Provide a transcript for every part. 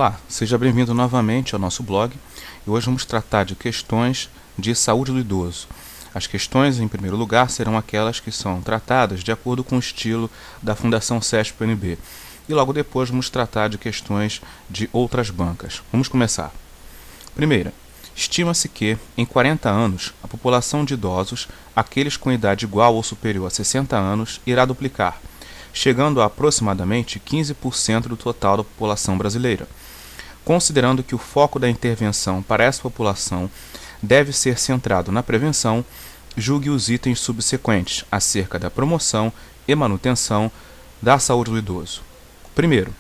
Olá, seja bem-vindo novamente ao nosso blog e hoje vamos tratar de questões de saúde do idoso. As questões, em primeiro lugar, serão aquelas que são tratadas de acordo com o estilo da Fundação CESP-UNB e logo depois vamos tratar de questões de outras bancas. Vamos começar. Primeira, estima-se que, em 40 anos, a população de idosos, aqueles com idade igual ou superior a 60 anos, irá duplicar, chegando a aproximadamente 15% do total da população brasileira. Considerando que o foco da intervenção para essa população deve ser centrado na prevenção, julgue os itens subsequentes acerca da promoção e manutenção da saúde do idoso. Primeiro,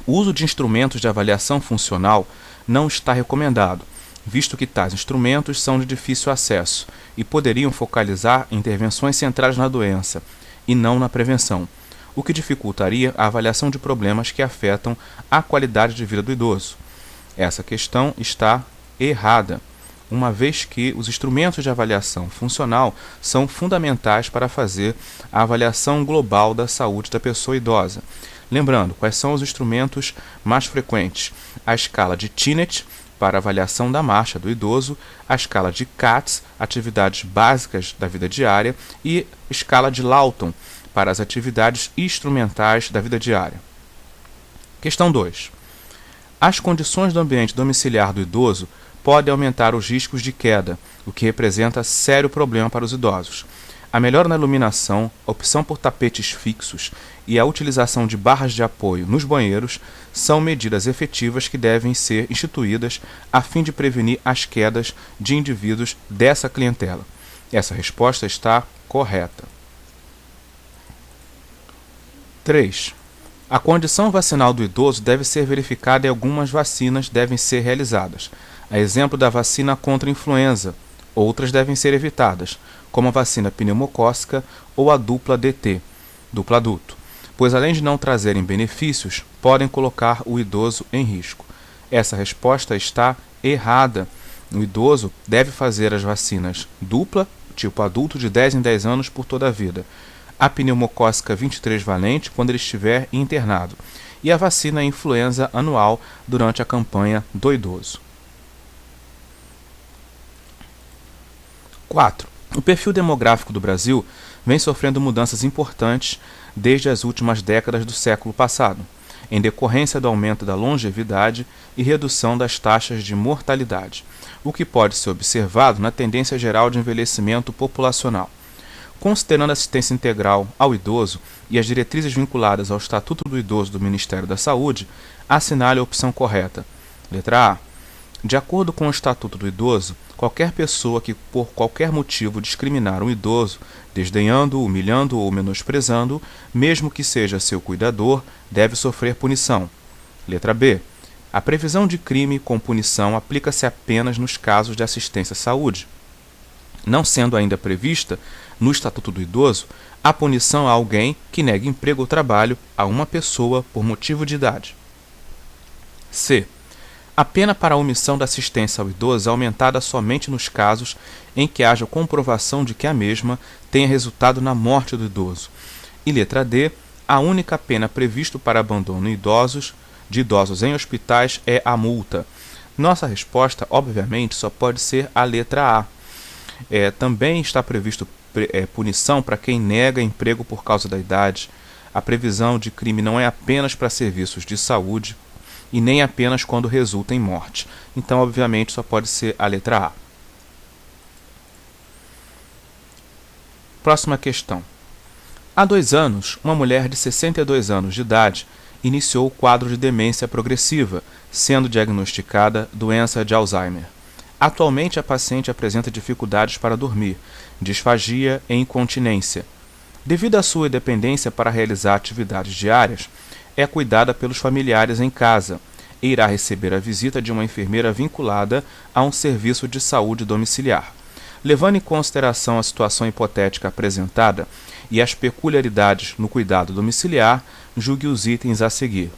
o uso de instrumentos de avaliação funcional não está recomendado, visto que tais instrumentos são de difícil acesso e poderiam focalizar intervenções centradas na doença e não na prevenção, o que dificultaria a avaliação de problemas que afetam a qualidade de vida do idoso. Essa questão está errada, uma vez que os instrumentos de avaliação funcional são fundamentais para fazer a avaliação global da saúde da pessoa idosa. Lembrando, quais são os instrumentos mais frequentes? A escala de Tinnett, para avaliação da marcha do idoso, a escala de Katz, atividades básicas da vida diária, e escala de Lawton, para as atividades instrumentais da vida diária. Questão 2. As condições do ambiente domiciliar do idoso podem aumentar os riscos de queda, o que representa sério problema para os idosos. A melhora na iluminação, a opção por tapetes fixos e a utilização de barras de apoio nos banheiros são medidas efetivas que devem ser instituídas a fim de prevenir as quedas de indivíduos dessa clientela. Essa resposta está correta. 3. A condição vacinal do idoso deve ser verificada e algumas vacinas devem ser realizadas. A exemplo da vacina contra a influenza, outras devem ser evitadas, como a vacina pneumocócica ou a dupla DT, dupla adulto, pois além de não trazerem benefícios, podem colocar o idoso em risco. Essa resposta está errada. O idoso deve fazer as vacinas dupla, tipo adulto de 10 em 10 anos por toda a vida, a pneumocócica 23 valente quando ele estiver internado, e a vacina influenza anual durante a campanha do idoso. 4. O perfil demográfico do Brasil vem sofrendo mudanças importantes desde as últimas décadas do século passado, em decorrência do aumento da longevidade e redução das taxas de mortalidade, o que pode ser observado na tendência geral de envelhecimento populacional. Considerando a assistência integral ao idoso e as diretrizes vinculadas ao Estatuto do Idoso do Ministério da Saúde, assinale a opção correta. Letra A. De acordo com o Estatuto do Idoso, qualquer pessoa que, por qualquer motivo, discriminar um idoso, desdenhando, humilhando ou menosprezando, mesmo que seja seu cuidador, deve sofrer punição. Letra B. A previsão de crime com punição aplica-se apenas nos casos de assistência à saúde. Não sendo ainda prevista, no Estatuto do Idoso, a punição a alguém que negue emprego ou trabalho a uma pessoa por motivo de idade. C. A pena para a omissão da assistência ao idoso é aumentada somente nos casos em que haja comprovação de que a mesma tenha resultado na morte do idoso. E letra D. A única pena prevista para abandono de idosos em hospitais é a multa. Nossa resposta, obviamente, só pode ser a letra A. Também está previsto punição para quem nega emprego por causa da idade. A previsão de crime não é apenas para serviços de saúde e nem apenas quando resulta em morte. Então, obviamente, só pode ser a letra A. Próxima questão. Há 2 anos, uma mulher de 62 anos de idade iniciou o quadro de demência progressiva, sendo diagnosticada doença de Alzheimer. Atualmente, a paciente apresenta dificuldades para dormir, disfagia e incontinência. Devido à sua dependência para realizar atividades diárias, é cuidada pelos familiares em casa e irá receber a visita de uma enfermeira vinculada a um serviço de saúde domiciliar. Levando em consideração a situação hipotética apresentada e as peculiaridades no cuidado domiciliar, julgue os itens a seguir.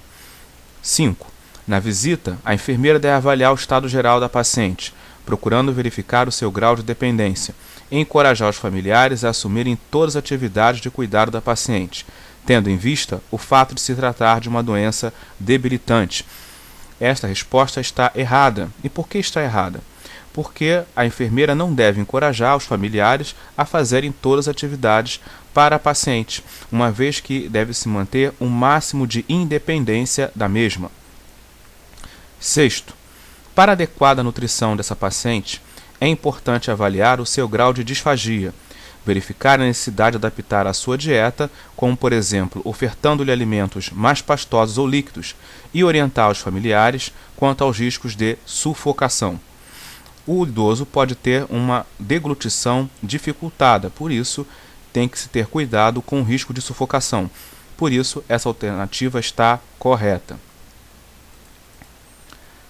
5. Na visita, a enfermeira deve avaliar o estado geral da paciente, procurando verificar o seu grau de dependência, e encorajar os familiares a assumirem todas as atividades de cuidado da paciente, tendo em vista o fato de se tratar de uma doença debilitante, Esta resposta está errada. E por que está errada? Porque a enfermeira não deve encorajar os familiares a fazerem todas as atividades para a paciente, uma vez que deve-se manter um máximo de independência da mesma. Sexto, para a adequada nutrição dessa paciente, é importante avaliar o seu grau de disfagia, verificar a necessidade de adaptar a sua dieta, como por exemplo, ofertando-lhe alimentos mais pastosos ou líquidos, e orientar os familiares quanto aos riscos de sufocação. O idoso pode ter uma deglutição dificultada, por isso tem que se ter cuidado com o risco de sufocação. Por isso, essa alternativa está correta.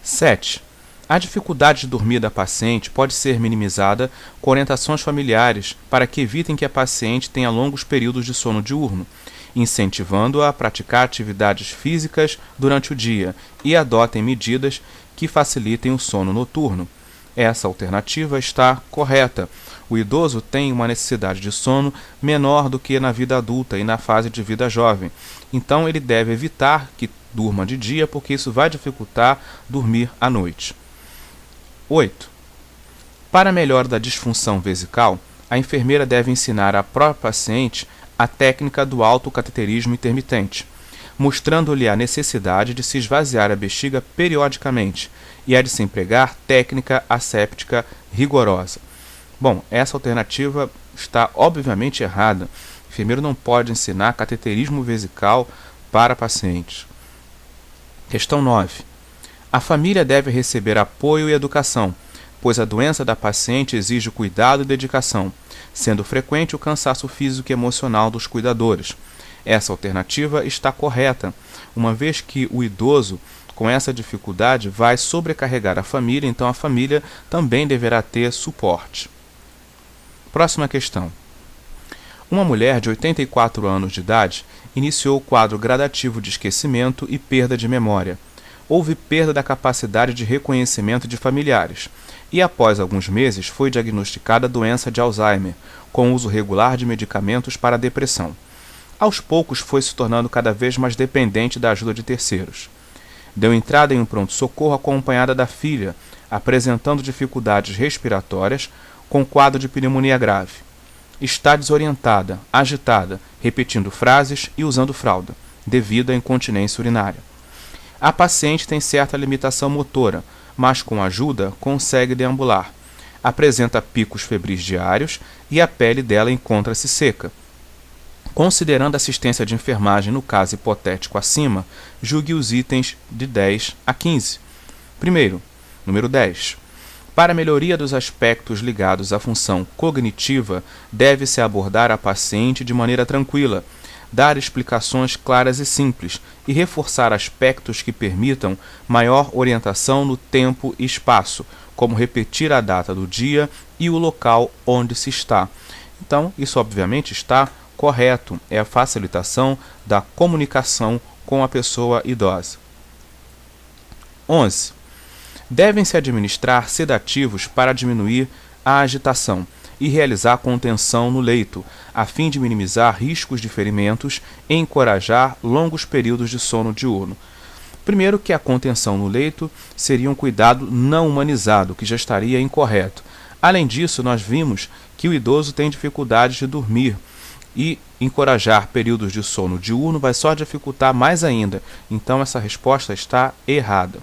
7. A dificuldade de dormir da paciente pode ser minimizada com orientações familiares para que evitem que a paciente tenha longos períodos de sono diurno, incentivando-a a praticar atividades físicas durante o dia e adotem medidas que facilitem o sono noturno. Essa alternativa está correta. O idoso tem uma necessidade de sono menor do que na vida adulta e na fase de vida jovem. Então ele deve evitar que durma de dia, porque isso vai dificultar dormir à noite. 8. Para a melhora da disfunção vesical, a enfermeira deve ensinar à própria paciente a técnica do autocateterismo intermitente, mostrando-lhe a necessidade de se esvaziar a bexiga periodicamente e a de se empregar técnica asséptica rigorosa. Bom, essa alternativa está obviamente errada. O enfermeiro não pode ensinar cateterismo vesical para pacientes. Questão 9. A família deve receber apoio e educação, pois a doença da paciente exige cuidado e dedicação, sendo frequente o cansaço físico e emocional dos cuidadores. Essa alternativa está correta, uma vez que o idoso, com essa dificuldade, vai sobrecarregar a família, então a família também deverá ter suporte. Próxima questão. Uma mulher de 84 anos de idade iniciou o quadro gradativo de esquecimento e perda de memória. Houve perda da capacidade de reconhecimento de familiares e, após alguns meses, foi diagnosticada a doença de Alzheimer, com uso regular de medicamentos para a depressão. Aos poucos foi se tornando cada vez mais dependente da ajuda de terceiros. Deu entrada em um pronto-socorro acompanhada da filha, apresentando dificuldades respiratórias com quadro de pneumonia grave. Está desorientada, agitada, repetindo frases e usando fralda, devido à incontinência urinária. A paciente tem certa limitação motora, mas com ajuda consegue deambular. Apresenta picos febris diários e a pele dela encontra-se seca. Considerando a assistência de enfermagem no caso hipotético acima, julgue os itens de 10 a 15. Primeiro, número 10. Para a melhoria dos aspectos ligados à função cognitiva, deve-se abordar a paciente de maneira tranquila, dar explicações claras e simples e reforçar aspectos que permitam maior orientação no tempo e espaço, como repetir a data do dia e o local onde se está. Então, isso obviamente está correto, é a facilitação da comunicação com a pessoa idosa. 11. Devem-se administrar sedativos para diminuir a agitação e realizar contenção no leito, a fim de minimizar riscos de ferimentos e encorajar longos períodos de sono diurno. Primeiro, que a contenção no leito seria um cuidado não humanizado, que já estaria incorreto. Além disso, nós vimos que o idoso tem dificuldade de dormir, e encorajar períodos de sono diurno vai só dificultar mais ainda. Então essa resposta está errada.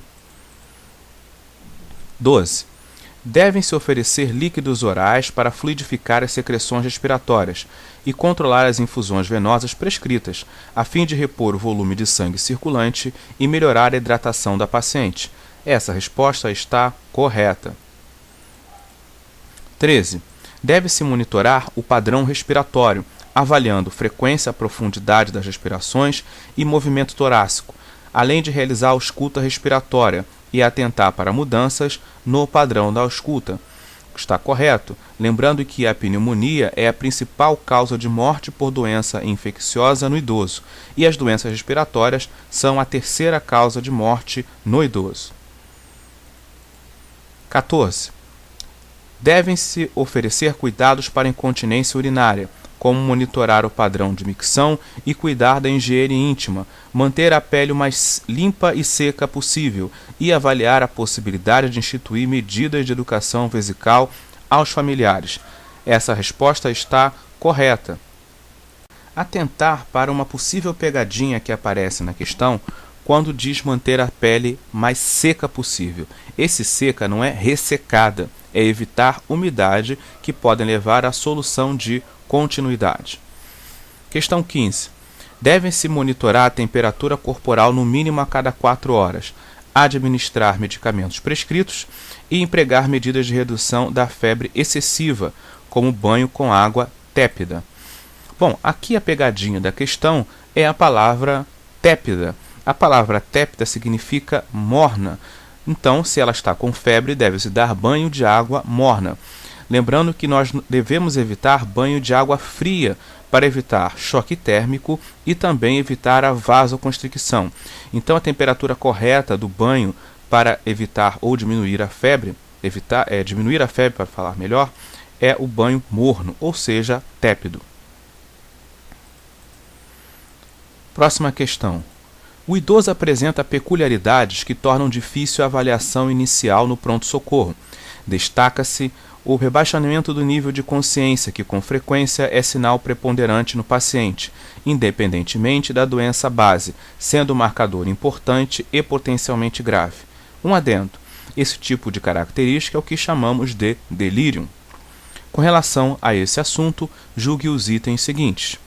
12. Devem-se oferecer líquidos orais para fluidificar as secreções respiratórias e controlar as infusões venosas prescritas, a fim de repor o volume de sangue circulante e melhorar a hidratação da paciente. Essa resposta está correta. 13. Deve-se monitorar o padrão respiratório, avaliando frequência, profundidade das respirações e movimento torácico, além de realizar a ausculta respiratória e atentar para mudanças no padrão da ausculta. Está correto, lembrando que a pneumonia é a principal causa de morte por doença infecciosa no idoso, e as doenças respiratórias são a terceira causa de morte no idoso. 14. Devem-se oferecer cuidados para a incontinência urinária, como monitorar o padrão de micção e cuidar da higiene íntima, manter a pele o mais limpa e seca possível e avaliar a possibilidade de instituir medidas de educação vesical aos familiares. Essa resposta está correta. Atentar para uma possível pegadinha que aparece na questão quando diz manter a pele mais seca possível. Esse seca não é ressecada, é evitar umidade que podem levar à solução de continuidade. Questão 15. Devem-se monitorar a temperatura corporal no mínimo a cada 4 horas, administrar medicamentos prescritos e empregar medidas de redução da febre excessiva, como banho com água tépida. Bom, aqui a pegadinha da questão é a palavra tépida. A palavra tépida significa morna. Então, se ela está com febre, deve-se dar banho de água morna. Lembrando que nós devemos evitar banho de água fria para evitar choque térmico e também evitar a vasoconstricção. Então, a temperatura correta do banho para evitar ou diminuir a febre, diminuir a febre, para falar melhor, é o banho morno, ou seja, tépido. Próxima questão. O idoso apresenta peculiaridades que tornam difícil a avaliação inicial no pronto-socorro. Destaca-se o rebaixamento do nível de consciência, que com frequência é sinal preponderante no paciente, independentemente da doença base, sendo um marcador importante e potencialmente grave. Um adendo. Esse tipo de característica é o que chamamos de delírio. Com relação a esse assunto, julgue os itens seguintes.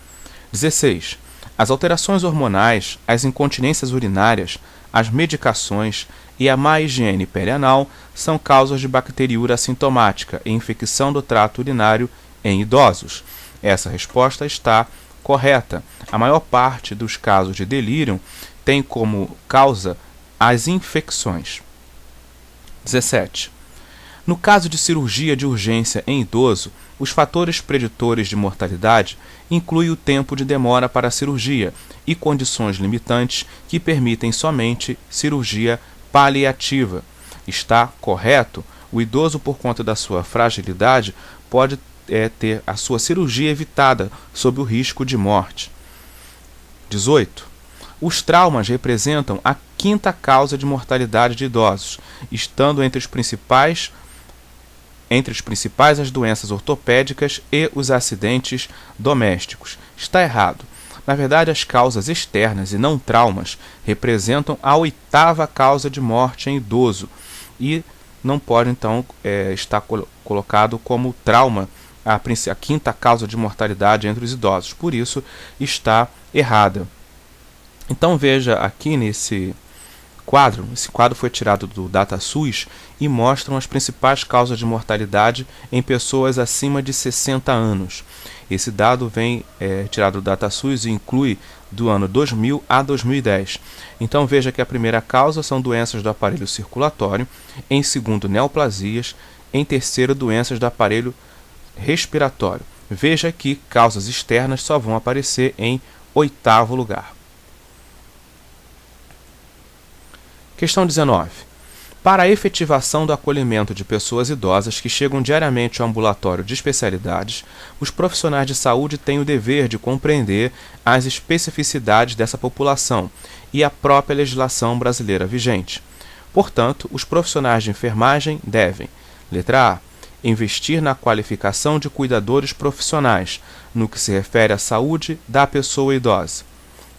16. As alterações hormonais, as incontinências urinárias, as medicações e a má higiene perianal são causas de bacteriúria assintomática e infecção do trato urinário em idosos. Essa resposta está correta. A maior parte dos casos de delírio tem como causa as infecções. 17. No caso de cirurgia de urgência em idoso, os fatores preditores de mortalidade incluem o tempo de demora para a cirurgia e condições limitantes que permitem somente cirurgia paliativa. Está correto? O idoso, por conta da sua fragilidade, pode ter a sua cirurgia evitada sob o risco de morte. 18. Os traumas representam a quinta causa de mortalidade de idosos, estando entre os principais as doenças ortopédicas e os acidentes domésticos. Está errado. Na verdade, as causas externas e não traumas representam a 8ª causa de morte em idoso e não pode, então, estar colocado como trauma a 5ª causa de mortalidade entre os idosos. Por isso, está errada. Então, veja aqui nesse quadro. Esse quadro foi tirado do DataSUS e mostram as principais causas de mortalidade em pessoas acima de 60 anos. Esse dado vem tirado do DataSUS e inclui do ano 2000 a 2010. Então veja que a primeira causa são doenças do aparelho circulatório, em segundo neoplasias, em terceiro doenças do aparelho respiratório. Veja que causas externas só vão aparecer em 8º lugar. Questão 19. Para a efetivação do acolhimento de pessoas idosas que chegam diariamente ao ambulatório de especialidades, os profissionais de saúde têm o dever de compreender as especificidades dessa população e a própria legislação brasileira vigente. Portanto, os profissionais de enfermagem devem: letra A. Investir na qualificação de cuidadores profissionais, no que se refere à saúde da pessoa idosa.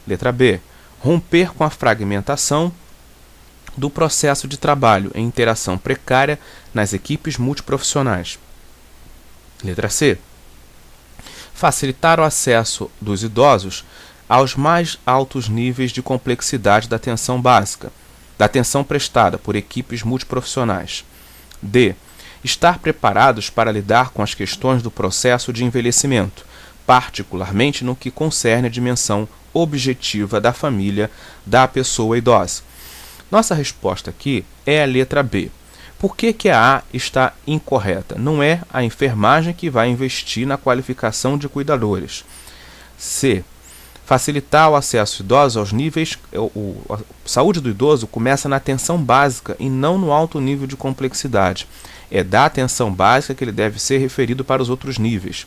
Letra B. Romper com a fragmentação do processo de trabalho em interação precária nas equipes multiprofissionais. Letra C. Facilitar o acesso dos idosos aos mais altos níveis de complexidade da atenção básica, da atenção prestada por equipes multiprofissionais. D. Estar preparados para lidar com as questões do processo de envelhecimento, particularmente no que concerne a dimensão objetiva da família da pessoa idosa. Nossa resposta aqui é a letra B. Por que a A está incorreta? Não é a enfermagem que vai investir na qualificação de cuidadores. C. Facilitar o acesso idoso aos níveis... A saúde do idoso começa na atenção básica e não no alto nível de complexidade. É da atenção básica que ele deve ser referido para os outros níveis.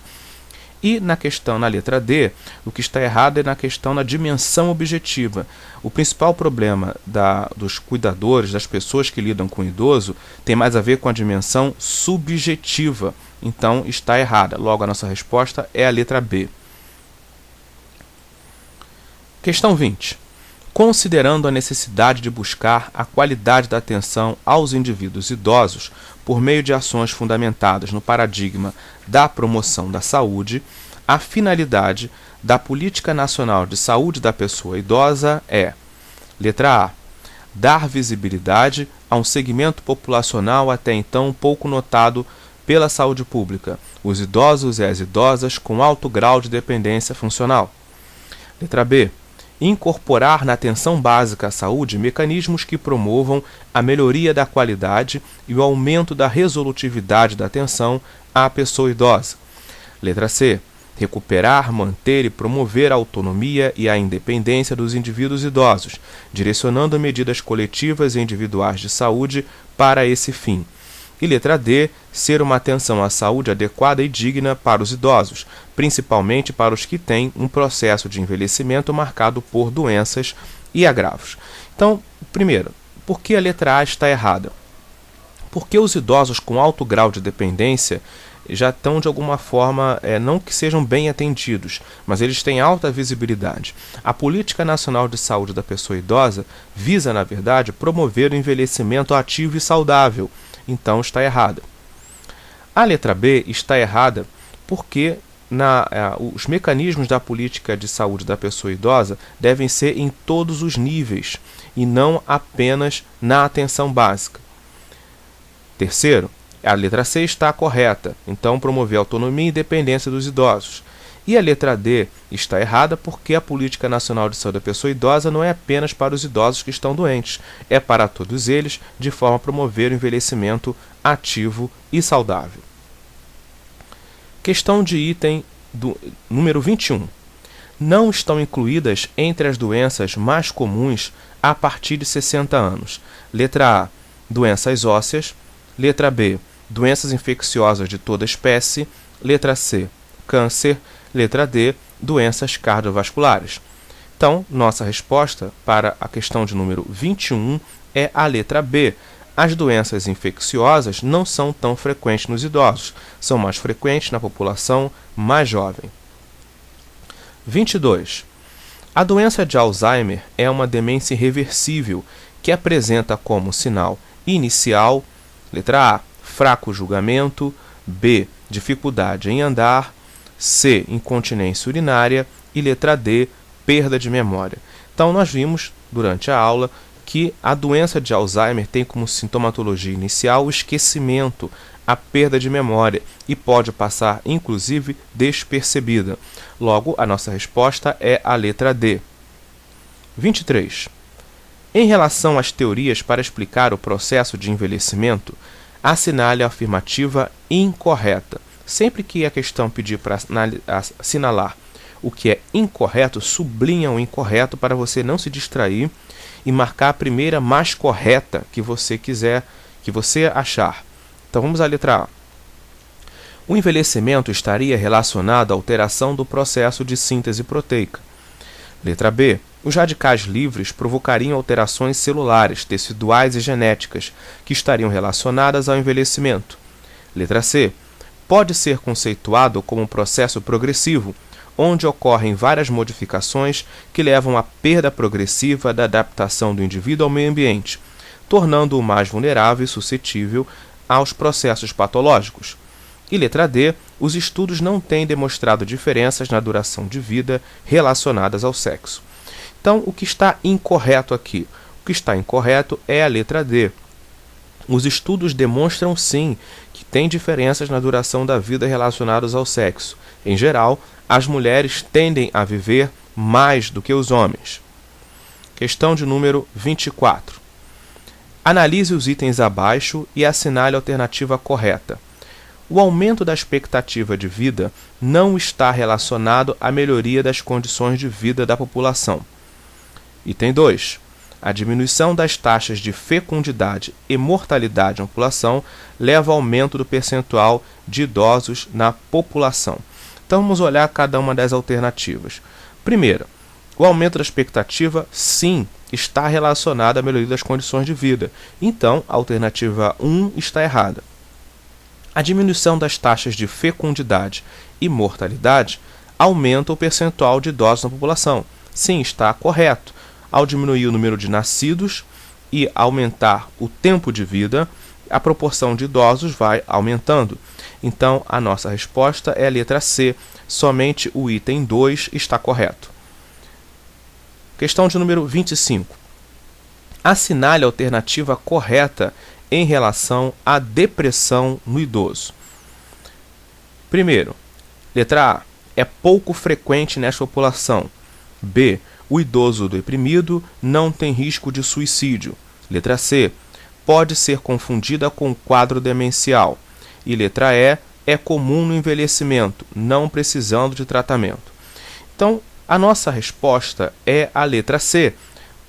E na letra D, o que está errado é na questão da dimensão objetiva. O principal problema dos cuidadores, das pessoas que lidam com o idoso, tem mais a ver com a dimensão subjetiva. Então, está errada. Logo, a nossa resposta é a letra B. Questão 20. Considerando a necessidade de buscar a qualidade da atenção aos indivíduos idosos por meio de ações fundamentadas no paradigma da promoção da saúde, a finalidade da Política Nacional de Saúde da Pessoa Idosa é: letra A. Dar visibilidade a um segmento populacional até então pouco notado pela saúde pública, os idosos e as idosas com alto grau de dependência funcional. Letra B. Incorporar na atenção básica à saúde mecanismos que promovam a melhoria da qualidade e o aumento da resolutividade da atenção à pessoa idosa. Letra C. Recuperar, manter e promover a autonomia e a independência dos indivíduos idosos, direcionando medidas coletivas e individuais de saúde para esse fim. E letra D, ser uma atenção à saúde adequada e digna para os idosos, principalmente para os que têm um processo de envelhecimento marcado por doenças e agravos. Então, primeiro, por que a letra A está errada? Porque os idosos com alto grau de dependência já estão, de alguma forma, não que sejam bem atendidos, mas eles têm alta visibilidade. A Política Nacional de Saúde da Pessoa Idosa visa, na verdade, promover o envelhecimento ativo e saudável. Então, está errada. A letra B está errada porque os mecanismos da política de saúde da pessoa idosa devem ser em todos os níveis e não apenas na atenção básica. Terceiro, a letra C está correta, então promover a autonomia e independência dos idosos. E a letra D está errada porque a Política Nacional de Saúde da Pessoa Idosa não é apenas para os idosos que estão doentes, é para todos eles, de forma a promover o envelhecimento ativo e saudável. Questão de item número 21. Não estão incluídas entre as doenças mais comuns a partir de 60 anos. Letra A, doenças ósseas. Letra B, doenças infecciosas de toda espécie. Letra C, câncer. Letra D, doenças cardiovasculares. Então, nossa resposta para a questão de número 21 é a letra B. As doenças infecciosas não são tão frequentes nos idosos, são mais frequentes na população mais jovem. 22. A doença de Alzheimer é uma demência irreversível que apresenta como sinal inicial, letra A, fraco julgamento, B, dificuldade em andar, C, incontinência urinária e letra D, perda de memória. Então, nós vimos durante a aula que a doença de Alzheimer tem como sintomatologia inicial o esquecimento, a perda de memória e pode passar, inclusive, despercebida. Logo, a nossa resposta é a letra D. 23. Em relação às teorias para explicar o processo de envelhecimento, assinale a afirmativa incorreta. Sempre que a questão pedir para assinalar o que é incorreto, sublinha o incorreto para você não se distrair e marcar a primeira mais correta que você quiser, que você achar. Então vamos à letra A. O envelhecimento estaria relacionado à alteração do processo de síntese proteica. Letra B. Os radicais livres provocariam alterações celulares, teciduais e genéticas, que estariam relacionadas ao envelhecimento. Letra C. Pode ser conceituado como um processo progressivo, onde ocorrem várias modificações que levam à perda progressiva da adaptação do indivíduo ao meio ambiente, tornando-o mais vulnerável e suscetível aos processos patológicos. E letra D. Os estudos não têm demonstrado diferenças na duração de vida relacionadas ao sexo. Então, o que está incorreto aqui? O que está incorreto é a letra D. Os estudos demonstram sim que tem diferenças na duração da vida relacionadas ao sexo. Em geral, as mulheres tendem a viver mais do que os homens. Questão de número 24. Analise os itens abaixo e assinale a alternativa correta. O aumento da expectativa de vida não está relacionado à melhoria das condições de vida da população. Item 2. A diminuição das taxas de fecundidade e mortalidade na população leva ao aumento do percentual de idosos na população. Então vamos olhar cada uma das alternativas. Primeira, o aumento da expectativa, sim, está relacionado à melhoria das condições de vida. Então, a alternativa 1 está errada. A diminuição das taxas de fecundidade e mortalidade aumenta o percentual de idosos na população. Sim, está correto. Ao diminuir o número de nascidos e aumentar o tempo de vida, a proporção de idosos vai aumentando. Então, a nossa resposta é a letra C. Somente o item 2 está correto. Questão de número 25. Assinale a alternativa correta em relação à depressão no idoso. Primeiro, letra A. É pouco frequente nesta população. B. O idoso deprimido não tem risco de suicídio. Letra C. Pode ser confundida com quadro demencial. E letra E. É comum no envelhecimento, não precisando de tratamento. Então, a nossa resposta é a letra C.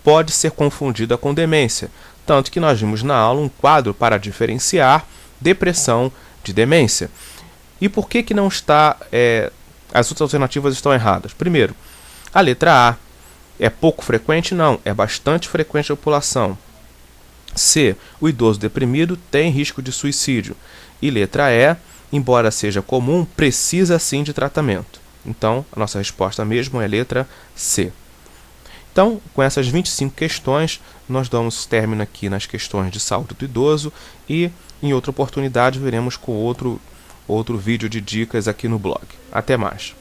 Pode ser confundida com demência, tanto que nós vimos na aula um quadro para diferenciar depressão de demência. E por que não está... as outras alternativas estão erradas? Primeiro, a letra A é pouco frequente? Não, é bastante frequente na população. C. O idoso deprimido tem risco de suicídio. E letra E, embora seja comum, precisa sim de tratamento. Então, a nossa resposta mesmo é a letra C. Então, com essas 25 questões, nós damos término aqui nas questões de saúde do idoso e, em outra oportunidade, veremos com outro vídeo de dicas aqui no blog. Até mais!